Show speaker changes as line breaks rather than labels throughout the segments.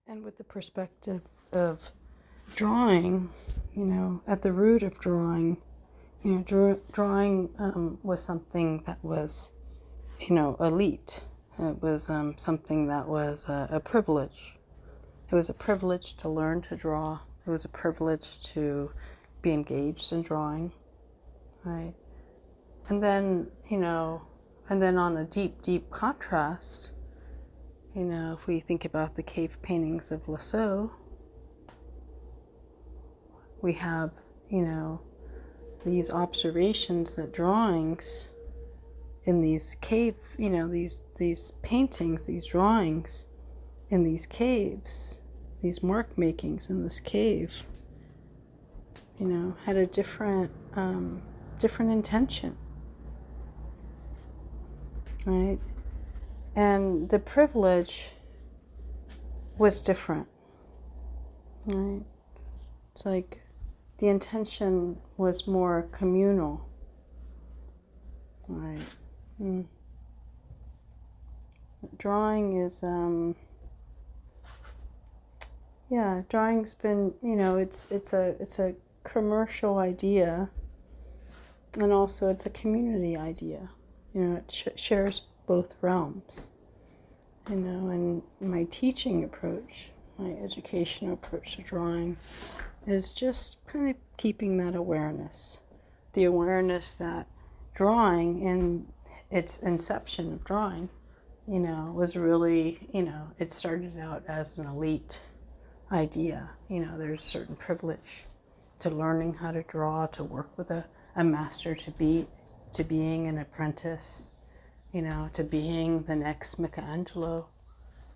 And with the perspective of drawing, at the root of drawing, drawing was something that was, elite. It was something that was a privilege. It was a privilege to learn to draw. It was a privilege to be engaged in drawing, right? And then, on a deep, deep contrast, if we think about the cave paintings of Lascaux, we have, these observations that drawings in these cave, these paintings, these drawings in these caves, these mark makings in this cave, had a different intention, right? And the privilege was different, right? It's like the intention was more communal, right? Drawing is, drawing's been, it's a commercial idea, and also it's a community idea. It shares both realms. And my teaching approach, my educational approach to drawing is just kind of keeping that awareness. The awareness that drawing, in its inception of drawing, was really, it started out as an elite idea. There's a certain privilege to learning how to draw, to work with a master, to being an apprentice, to being the next Michelangelo.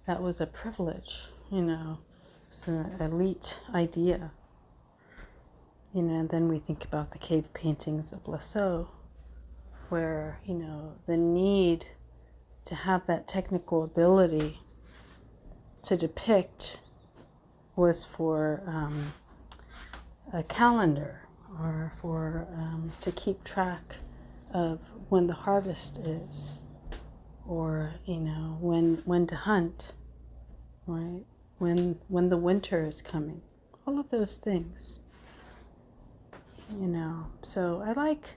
That was a privilege, it's an elite idea. And then we think about the cave paintings of Lascaux, where, the need to have that technical ability to depict was for a calendar, or for to keep track of when the harvest is, or when to hunt, right? When the winter is coming, all of those things. So I like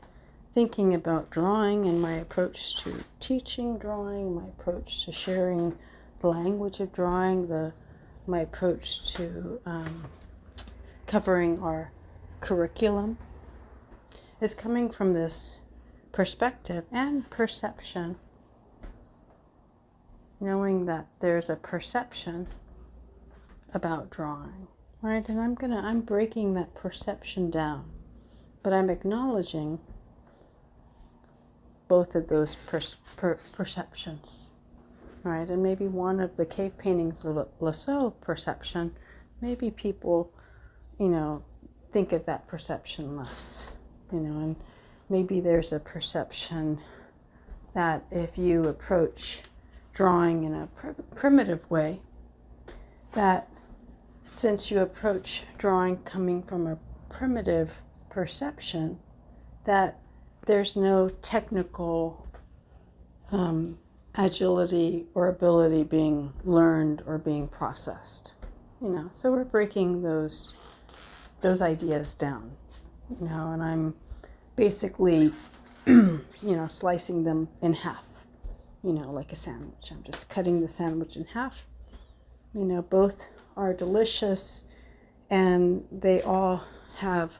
thinking about drawing and my approach to teaching drawing, my approach to sharing the language of drawing, my approach to covering our curriculum is coming from this perspective and perception, knowing that there's a perception about drawing, right? And I'm breaking that perception down, but I'm acknowledging both of those perceptions, right? And maybe one of the cave paintings of Lascaux perception, maybe people, think of that perception less, and maybe there's a perception that if you approach drawing in a primitive way, that since you approach drawing coming from a primitive perception, that there's no technical agility or ability being learned or being processed. So we're breaking those ideas down, and I'm basically, slicing them in half, like a sandwich. I'm just cutting the sandwich in half. Both are delicious, and they all have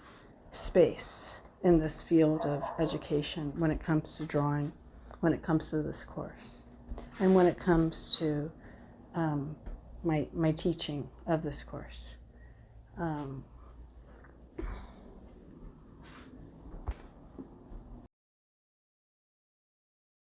space in this field of education when it comes to drawing, when it comes to this course, and when it comes to my teaching of this course.